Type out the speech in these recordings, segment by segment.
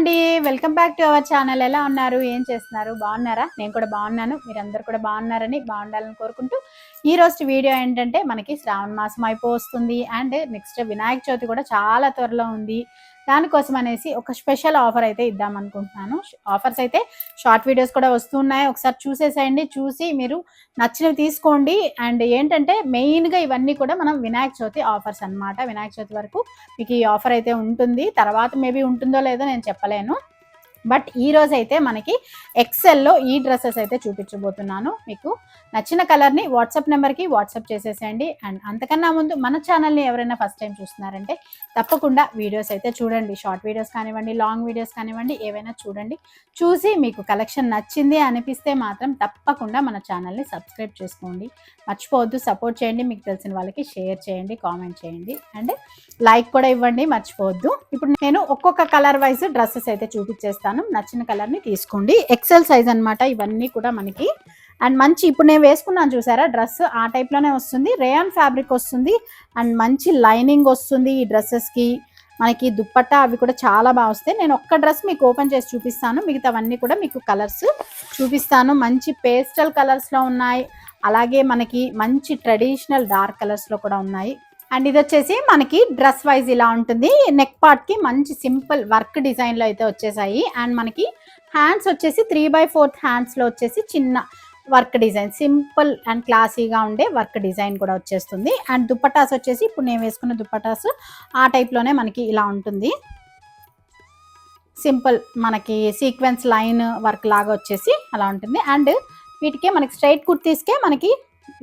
అండి, welcome back to our channel. ఎలా ఉన్నారు, ఏం చేస్తున్నారు, బాగున్నారా? నేను కూడా బాగున్నాను. మీరందరూ కూడా బాగున్నారని, బాగుండాలని కోరుకుంటూ ఈ రోజు వీడియో ఏంటంటే, మనకి శ్రావణ మాసం అయిపోతుంది అండ్ నెక్స్ట్ వినాయక చవితి కూడా చాలా త్వరలో ఉంది. దానికోసం అనేసి ఒక స్పెషల్ ఆఫర్ అయితే ఇద్దాం అనుకుంటున్నాను. ఆఫర్స్ అయితే షార్ట్ వీడియోస్ కూడా వస్తున్నాయి, ఒకసారి చూసేసేయండి. చూసి మీరు నచ్చినవి తీసుకోండి. అండ్ ఏంటంటే మెయిన్గా ఇవన్నీ కూడా మనం వినాయక చవితి ఆఫర్స్ అన్నమాట. వినాయక చవితి వరకు మీకు ఈ ఆఫర్ అయితే ఉంటుంది. తర్వాత మేబీ ఉంటుందో లేదో నేను చెప్పలేను. బట్ ఈ రోజు అయితే మనకి ఎక్సెల్లో ఈ డ్రెస్సెస్ అయితే చూపించబోతున్నాను. మీకు నచ్చిన కలర్ని వాట్సాప్ నెంబర్కి వాట్సాప్ చేసేసేయండి. అండ్ అంతకన్నా ముందు మన ఛానల్ని ఎవరైనా ఫస్ట్ టైం చూస్తున్నారంటే తప్పకుండా వీడియోస్ అయితే చూడండి. షార్ట్ వీడియోస్ కానివ్వండి, లాంగ్ వీడియోస్ కానివ్వండి, ఏవైనా చూడండి. చూసి మీకు కలెక్షన్ నచ్చింది అనిపిస్తే మాత్రం తప్పకుండా మన ఛానల్ని సబ్స్క్రైబ్ చేసుకోండి. మర్చిపోవద్దు, సపోర్ట్ చేయండి. మీకు తెలిసిన వాళ్ళకి షేర్ చేయండి, కామెంట్ చేయండి అండ్ లైక్ కూడా ఇవ్వండి, మర్చిపోవద్దు. ఇప్పుడు నేను ఒక్కొక్క కలర్ వైజ్ డ్రెస్సెస్ అయితే చూపించేస్తాను. నచ్చిన కలర్ని తీసుకోండి. ఎక్సెల్ సైజ్ అనమాట ఇవన్నీ కూడా మనకి. అండ్ మంచి ఇప్పుడు నేను వేసుకున్నాను చూసారా డ్రెస్, ఆ టైప్లోనే వస్తుంది. రేయాన్ ఫ్యాబ్రిక్ వస్తుంది అండ్ మంచి లైనింగ్ వస్తుంది ఈ డ్రెస్సెస్కి. మనకి దుప్పట్టా అవి కూడా చాలా బాగా వస్తాయి. నేను ఒక్క డ్రెస్ మీకు ఓపెన్ చేసి చూపిస్తాను, మిగతావన్నీ కూడా మీకు కలర్స్ చూపిస్తాను. మంచి పేస్టల్ కలర్స్లో ఉన్నాయి, అలాగే మనకి మంచి ట్రెడిషనల్ డార్క్ కలర్స్లో కూడా ఉన్నాయి. అండ్ ఇది వచ్చేసి మనకి డ్రెస్ వైజ్ ఇలా ఉంటుంది. నెక్ పార్ట్కి మంచి సింపుల్ వర్క్ డిజైన్లో అయితే వచ్చేసాయి. అండ్ మనకి హ్యాండ్స్ వచ్చేసి 3/4 హ్యాండ్స్లో వచ్చేసి చిన్న వర్క్ డిజైన్, సింపుల్ అండ్ క్లాసీగా ఉండే వర్క్ డిజైన్ కూడా వచ్చేస్తుంది. అండ్ దుప్పటాస్ వచ్చేసి ఇప్పుడు నేను వేసుకున్న దుప్పటాస్ ఆ టైప్లోనే మనకి ఇలా ఉంటుంది. సింపుల్ మనకి సీక్వెన్స్ లైన్ వర్క్ లాగా వచ్చేసి అలా ఉంటుంది. అండ్ వీటికే మనకి స్ట్రైట్ కుర్తీస్కే మనకి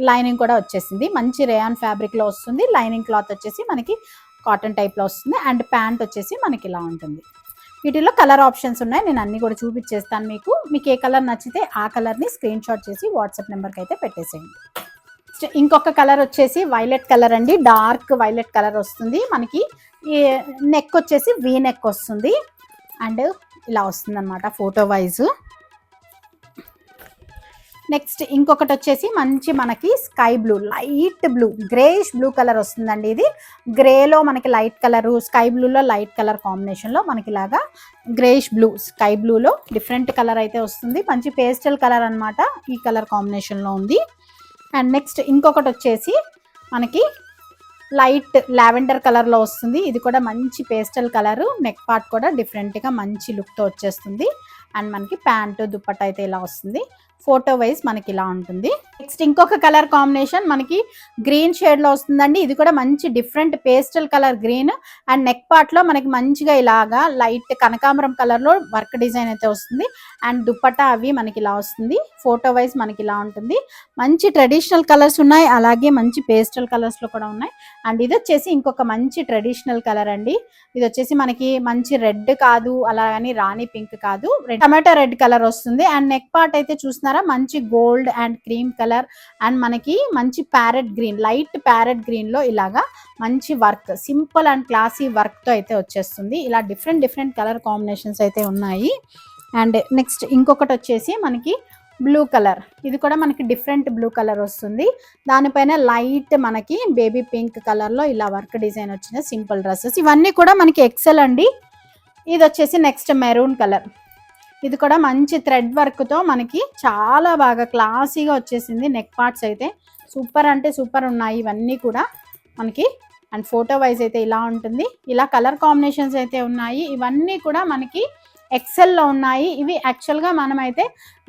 లైనింగ్ కూడా వచ్చేసింది. మంచి రేయాన్ ఫ్యాబ్రిక్లో వస్తుంది. లైనింగ్ క్లాత్ వచ్చేసి మనకి కాటన్ టైప్లో వస్తుంది. అండ్ ప్యాంట్ వచ్చేసి మనకి ఇలా ఉంటుంది. వీటిలో కలర్ ఆప్షన్స్ ఉన్నాయి, నేను అన్నీ కూడా చూపించేస్తాను మీకు. మీకు ఏ కలర్ నచ్చితే ఆ కలర్ని స్క్రీన్ షాట్ చేసి వాట్సాప్ నెంబర్కి అయితే పెట్టేసేయండి. ఇంకొక కలర్ వచ్చేసి వైలెట్ కలర్ అండి, డార్క్ వైలెట్ కలర్ వస్తుంది మనకి. ఈ నెక్ వచ్చేసి వీ నెక్ వస్తుంది అండ్ ఇలా వస్తుంది అనమాట ఫోటో వైజ్. నెక్స్ట్ ఇంకొకటి వచ్చేసి మంచి మనకి sky blue, light blue, greyish blue colour వస్తుందండి. ఇది గ్రేలో మనకి లైట్ కలరు, స్కై బ్లూలో లైట్ కలర్ కాంబినేషన్లో మనకి ఇలాగా గ్రేష్ బ్లూ, స్కై బ్లూలో డిఫరెంట్ కలర్ అయితే వస్తుంది. మంచి పేస్టల్ కలర్ అనమాట, ఈ కలర్ కాంబినేషన్లో ఉంది. అండ్ నెక్స్ట్ ఇంకొకటి వచ్చేసి మనకి లైట్ లావెండర్ కలర్లో వస్తుంది. ఇది కూడా మంచి పేస్టల్ కలరు, నెక్ పార్ట్ కూడా డిఫరెంట్గా మంచి లుక్తో వచ్చేస్తుంది. అండ్ మనకి ప్యాంటు దుప్పట్ట అయితే ఇలా వస్తుంది. ఫోటో వైజ్ మనకి ఇలా ఉంటుంది. నెక్స్ట్ ఇంకొక కలర్ కాంబినేషన్ మనకి గ్రీన్ షేడ్లో వస్తుందండి. ఇది కూడా మంచి different pastel colour green. And neck పార్ట్లో మనకి మంచిగా ఇలాగా లైట్ కనకాంబరం కలర్లో వర్క్ డిజైన్ అయితే వస్తుంది. అండ్ దుప్పట్టా అవి మనకి ఇలా వస్తుంది. ఫోటో వైజ్ మనకి ఇలా ఉంటుంది. మంచి ట్రెడిషనల్ కలర్స్ ఉన్నాయి, అలాగే మంచి పేస్టల్ కలర్స్లో కూడా ఉన్నాయి. అండ్ ఇది వచ్చేసి ఇంకొక మంచి ట్రెడిషనల్ కలర్ అండి. ఇది వచ్చేసి మనకి మంచి రెడ్ కాదు, అలాగని రాణి పింక్ కాదు, టమాటో రెడ్ కలర్ వస్తుంది. అండ్ నెక్ పార్ట్ అయితే చూస్తున్నారా మంచి gold and cream colour. And మనకి మంచి ప్యారెట్ గ్రీన్, లైట్ ప్యారెట్ గ్రీన్లో ఇలాగా మంచి వర్క్, సింపుల్ అండ్ క్లాసీ వర్క్తో అయితే వచ్చేస్తుంది. ఇలా డిఫరెంట్ కలర్ కాంబినేషన్స్ అయితే ఉన్నాయి. అండ్ నెక్స్ట్ ఇంకొకటి వచ్చేసి మనకి బ్లూ కలర్, ఇది కూడా మనకి డిఫరెంట్ బ్లూ కలర్ వస్తుంది. దానిపైన లైట్ మనకి బేబీ పింక్ కలర్లో ఇలా వర్క్ డిజైన్ వచ్చిన సింపుల్ డ్రెస్సెస్. ఇవన్నీ కూడా మనకి ఎక్సెల్ అండి. ఇది వచ్చేసి నెక్స్ట్ మెరూన్ కలర్, ఇది కూడా మంచి థ్రెడ్ వర్క్తో మనకి చాలా బాగా క్లాసీగా వచ్చేసింది. నెక్ పార్ట్స్ అయితే సూపర్ అంటే సూపర్ ఉన్నాయి ఇవన్నీ కూడా మనకి. అండ్ ఫోటో వైజ్ అయితే ఇలా ఉంటుంది. ఇలా కలర్ కాంబినేషన్స్ అయితే ఉన్నాయి. ఇవన్నీ కూడా మనకి ఎక్సెల్లో ఉన్నాయి. ఇవి యాక్చువల్గా మనమైతే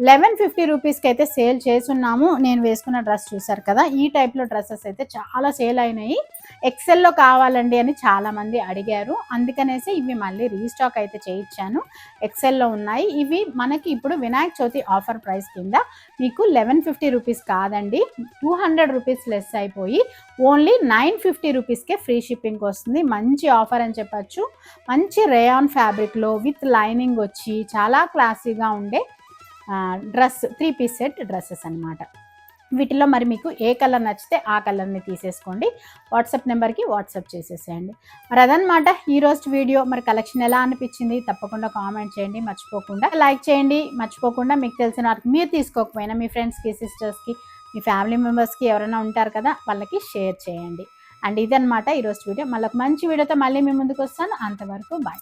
1150 రూపీస్కి అయితే సేల్ చేసున్నాము. నేను వేసుకున్న డ్రెస్ చూసారు కదా, ఈ టైప్లో డ్రెస్సెస్ అయితే చాలా సేల్ అయినాయి. ఎక్సెల్లో కావాలండి అని చాలామంది అడిగారు, అందుకనేసి ఇవి మళ్ళీ రీస్టాక్ అయితే చేయించాను. ఎక్సెల్లో ఉన్నాయి ఇవి. మనకి ఇప్పుడు వినాయక చవితి ఆఫర్ ప్రైస్ కింద మీకు 1150 రూపీస్ కాదండి, 200 రూపీస్ లెస్ అయిపోయి ఓన్లీ 950 రూపీస్కే ఫ్రీ షిప్పింగ్ వస్తుంది. మంచి ఆఫర్ అని చెప్పచ్చు. మంచి రేయాన్ ఫ్యాబ్రిక్లో విత్ లైనింగ్ వచ్చి చాలా క్లాసీగా ఉండే డ్రెస్, 3 పీస్ సెట్ డ్రెస్సెస్ అనమాట. వీటిలో మరి మీకు ఏ కలర్ నచ్చితే ఆ కలర్ని తీసేసుకోండి. వాట్సాప్ నెంబర్కి వాట్సాప్ చేసేసేయండి. మరి అదనమాట ఈరోజు వీడియో. మరి కలెక్షన్ ఎలా అనిపించింది తప్పకుండా కామెంట్ చేయండి, మర్చిపోకుండా లైక్ చేయండి. మర్చిపోకుండా మీకు తెలిసిన వారికి, మీరు తీసుకోకపోయినా మీ ఫ్రెండ్స్కి, సిస్టర్స్కి, మీ ఫ్యామిలీ మెంబర్స్కి ఎవరైనా ఉంటారు కదా వాళ్ళకి షేర్ చేయండి. అండ్ ఇదనమాట ఈరోజు వీడియో. మళ్ళీ ఒక మంచి వీడియోతో మళ్ళీ మీ ముందుకు వస్తాను. అంతవరకు బాయ్.